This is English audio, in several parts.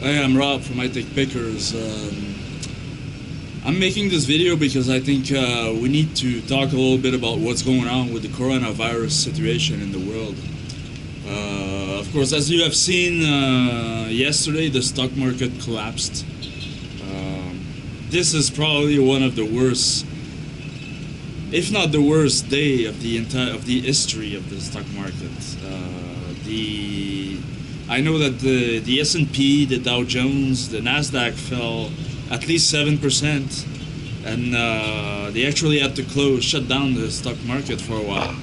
Hey, I'm Rob from I Take Pickers. I'm making this video because I think we need to talk a little bit about what's going on with the coronavirus situation in the world. Of course, as you have seen yesterday, the stock market collapsed. This is probably one of the worst, if not the worst day of the history of the stock market. I know that the S&P, the Dow Jones, the Nasdaq fell at least 7%, and they actually had to shut down the stock market for a while.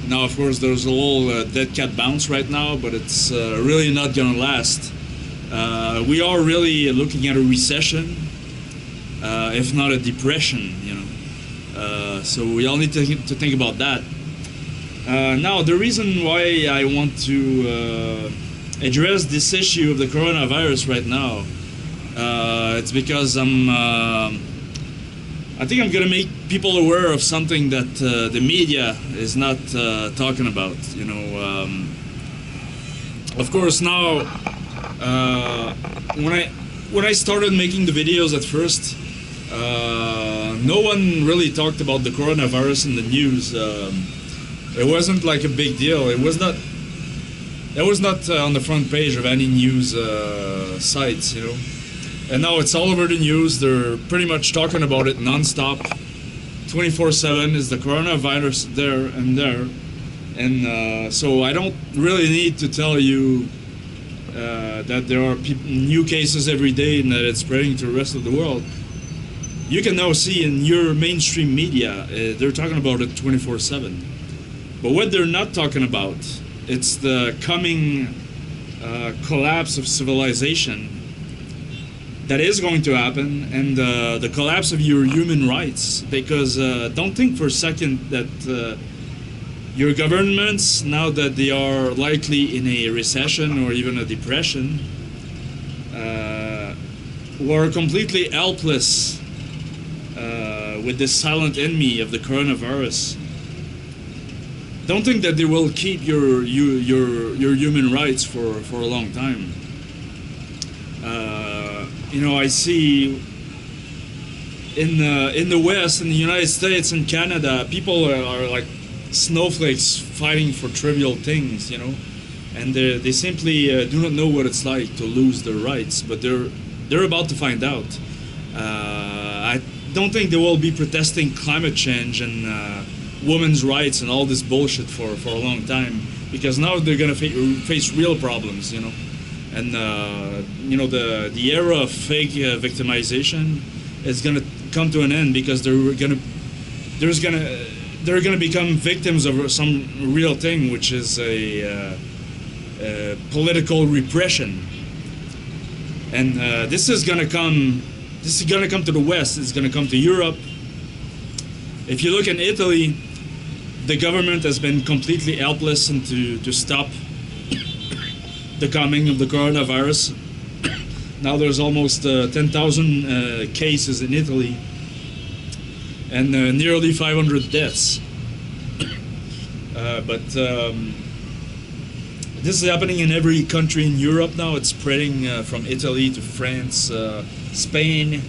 Now, of course, there's a little dead cat bounce right now, but it's really not gonna last. We are really looking at a recession, if not a depression, you know. So we all need to think about that. Now, the reason why I want to address this issue of the coronavirus right now, it's because I think I'm gonna make people aware of something that the media is not talking about. You know, of course, now when I started making the videos at first, no one really talked about the coronavirus in the news. It wasn't like a big deal. It was not on the front page of any news sites, you know. And now it's all over the news. They're pretty much talking about it non-stop. 24/7 is the coronavirus there and there. And so I don't really need to tell you that there are new cases every day and that it's spreading to the rest of the world. You can now see in your mainstream media, they're talking about it 24/7. But what they're not talking about, it's the coming collapse of civilization that is going to happen, and the collapse of your human rights. Because don't think for a second that your governments, now that they are likely in a recession or even a depression, were completely helpless with this silent enemy of the coronavirus. Don't think that they will keep your human rights for a long time. You know, I see in the West, in the United States and Canada, people are like snowflakes fighting for trivial things, you know, and they simply do not know what it's like to lose their rights, but they're about to find out. I don't think they will be protesting climate change and women's rights and all this bullshit for a long time, because now they're gonna face real problems, you know. And you know, the era of fake victimization is gonna come to an end, because they're gonna become victims of some real thing, which is a political repression. And this is gonna come to the West. It's gonna come to Europe. If you look in Italy, the government has been completely helpless and to stop the coming of the coronavirus. Now there's almost 10,000 cases in Italy and nearly 500 deaths. But this is happening in every country in Europe now. It's spreading from Italy to France, Spain,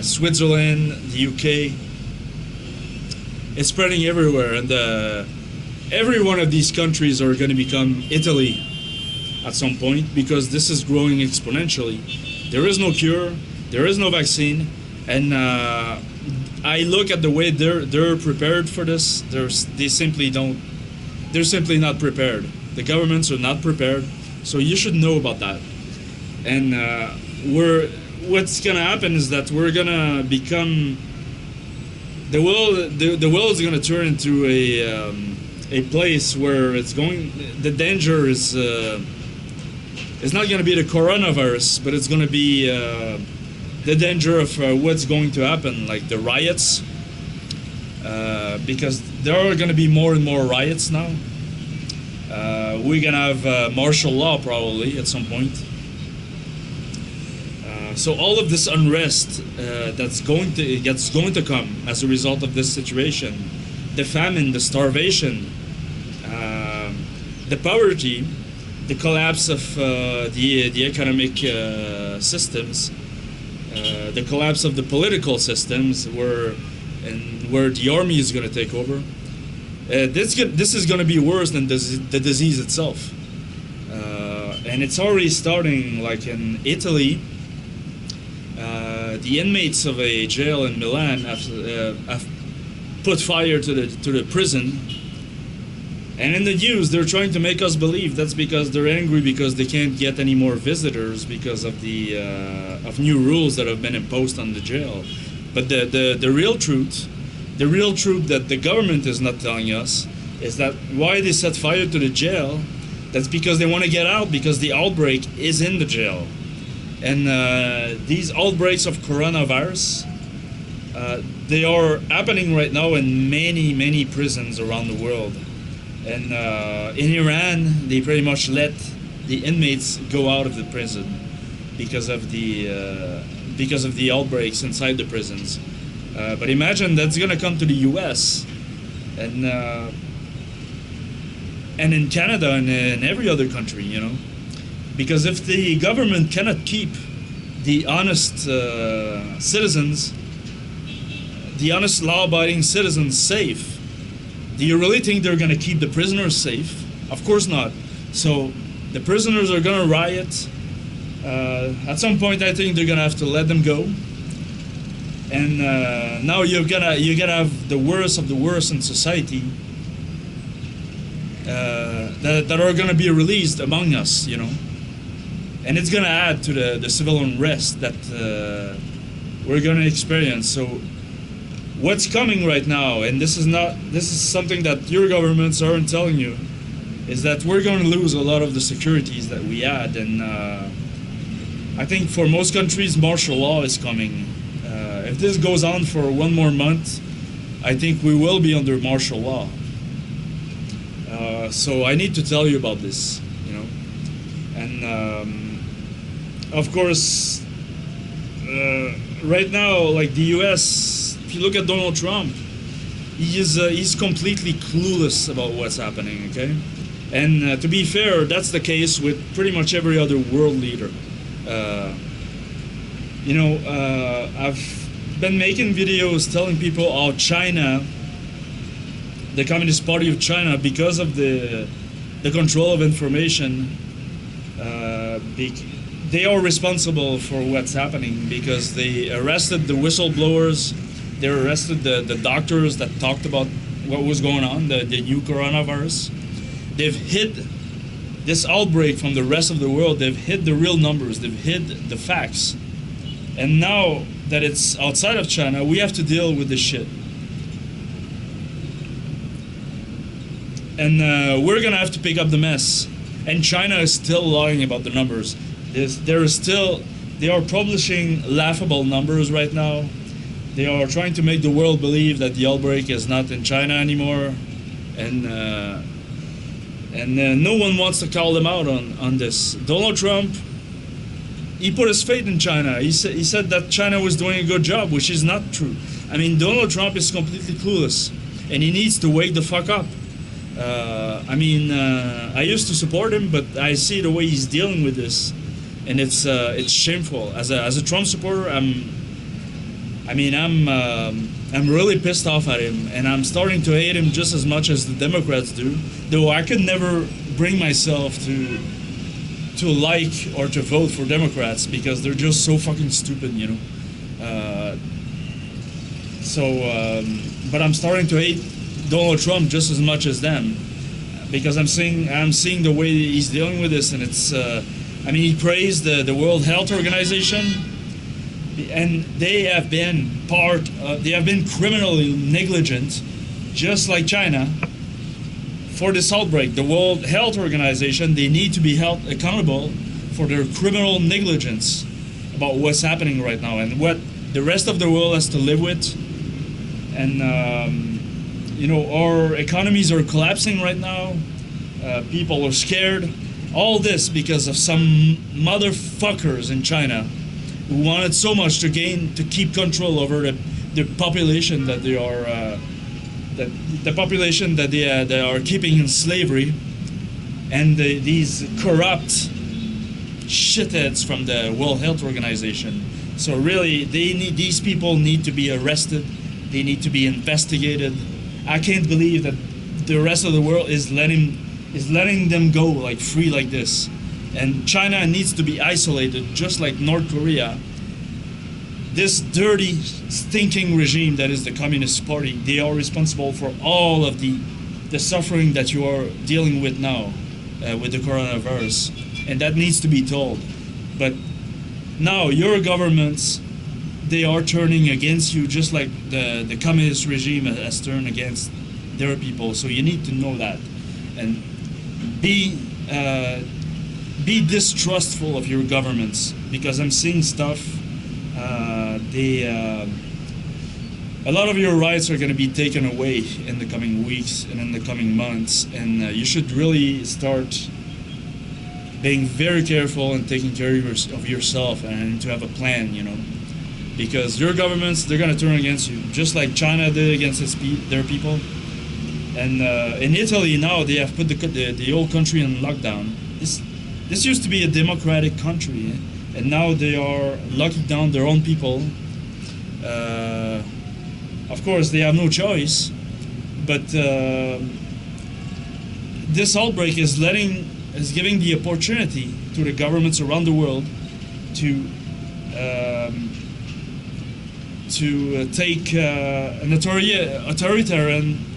Switzerland, the UK. It's spreading everywhere, and every one of these countries are going to become Italy at some point, because this is growing exponentially. There is no cure, there is no vaccine, and I look at the way they're prepared for this. They're simply not prepared. The governments are not prepared, so you should know about that. And what's gonna happen is that we're gonna become the world is gonna turn into a place where the danger is it's not gonna be the coronavirus, but it's gonna be the danger of what's going to happen, like the riots, because there are gonna be more and more riots now. We're gonna have martial law probably at some point. So all of this unrest that's going to come as a result of this situation, the famine, the starvation, the poverty, the collapse of the economic systems, the collapse of the political systems, where the army is going to take over. This is going to be worse than the disease itself, and it's already starting. Like in Italy, the inmates of a jail in Milan have put fire to the prison. And in the news, they're trying to make us believe that's because they're angry because they can't get any more visitors because of the of new rules that have been imposed on the jail. But the real truth that the government is not telling us is that why they set fire to the jail, that's because they want to get out because the outbreak is in the jail. And these outbreaks of coronavirus, they are happening right now in many prisons around the world. And in Iran, they pretty much let the inmates go out of the prison because of the outbreaks inside the prisons. But imagine that's gonna come to the U.S. and in Canada and in every other country, you know, because if the government cannot keep the honest citizens, the honest law-abiding citizens safe, do you really think they're going to keep the prisoners safe? Of course not. So the prisoners are going to riot. At some point, I think they're going to have to let them go. And now you're gonna have the worst of the worst in society that are going to be released among us, you know. And it's going to add to the civil unrest that we're going to experience. So what's coming right now, and this is something that your governments aren't telling you, is that we're going to lose a lot of the securities that we had. And I think for most countries, martial law is coming. If this goes on for one more month, I think we will be under martial law. So I need to tell you about this, you know. And of course, right now, like the U.S., if you look at Donald Trump, he's completely clueless about what's happening, okay? And to be fair, that's the case with pretty much every other world leader. You know, I've been making videos telling people how China, the Communist Party of China, because of the control of information, they are responsible for what's happening because they arrested the whistleblowers, they arrested the doctors that talked about what was going on, the new coronavirus. They've hid this outbreak from the rest of the world. They've hid the real numbers. They've hid the facts. And now that it's outside of China, we have to deal with this shit. And we're gonna have to pick up the mess. And China is still lying about the numbers. They are publishing laughable numbers right now. They are trying to make the world believe that the outbreak is not in China anymore. And no one wants to call them out on this. Donald Trump, he put his faith in China. He said that China was doing a good job, which is not true. I mean, Donald Trump is completely clueless, and he needs to wake the fuck up. I mean, I used to support him, but I see the way he's dealing with this, and it's shameful. As a Trump supporter, I'm really pissed off at him, and I'm starting to hate him just as much as the Democrats do. Though I could never bring myself to like or to vote for Democrats because they're just so fucking stupid, you know. But I'm starting to hate Donald Trump just as much as them because I'm seeing the way he's dealing with this, and it's. I mean, he praised the World Health Organization. And they have been criminally negligent, just like China, for this outbreak. The World Health Organization, they need to be held accountable for their criminal negligence about what's happening right now and what the rest of the world has to live with. And, you know, our economies are collapsing right now. People are scared. All this because of some motherfuckers in China who wanted so much to keep control over the population that they are, they are keeping in slavery, and these corrupt shitheads from the World Health Organization. So really, these people need to be arrested. They need to be investigated. I can't believe that the rest of the world is letting them go like free like this. And China needs to be isolated, just like North Korea. This dirty, stinking regime that is the Communist Party, they are responsible for all of the suffering that you are dealing with now with the coronavirus. And that needs to be told. But now your governments, they are turning against you, just like the communist regime has turned against their people. So you need to know that, and be distrustful of your governments, because I'm seeing stuff. A lot of your rights are going to be taken away in the coming weeks and in the coming months, and you should really start being very careful and taking care of yourself, and to have a plan, you know, because your governments, they're going to turn against you, just like China did against their people. And in Italy now, they have put the whole country in lockdown. This used to be a democratic country, and now they are locking down their own people. Of course, they have no choice, but this outbreak is giving the opportunity to the governments around the world to take an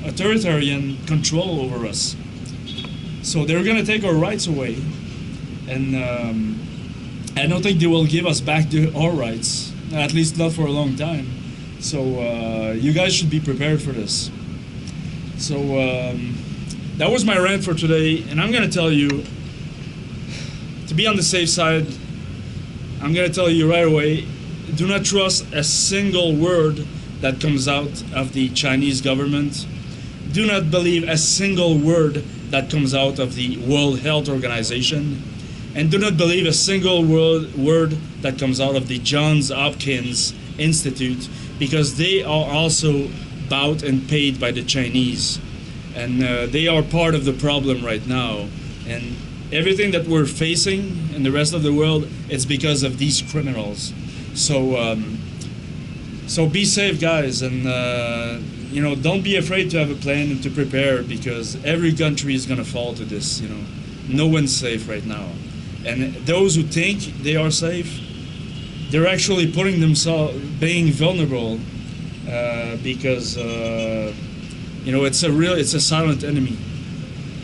authoritarian control over us. So they're going to take our rights away, and I don't think they will give us back our rights, at least not for a long time. So you guys should be prepared for this. So that was my rant for today, and I'm going to tell you, to be on the safe side, I'm going to tell you right away, do not trust a single word that comes out of the Chinese government. Do not believe a single word that comes out of the World Health Organization. And do not believe a single word that comes out of the Johns Hopkins Institute, because they are also bought and paid by the Chinese. And they are part of the problem right now. And everything that we're facing in the rest of the world, it's because of these criminals. So so be safe, guys, and you know, don't be afraid to have a plan and to prepare, because every country is gonna fall to this. You know, no one's safe right now, and those who think they are safe, they're actually putting themselves being vulnerable, because you know, it's a silent enemy.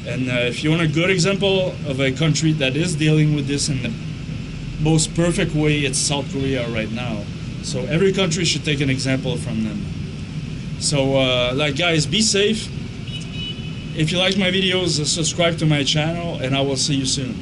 And if you want a good example of a country that is dealing with this in the most perfect way, it's South Korea right now. So every country should take an example from them. So like, guys, be safe. If you like my videos, subscribe to my channel, and I will see you soon.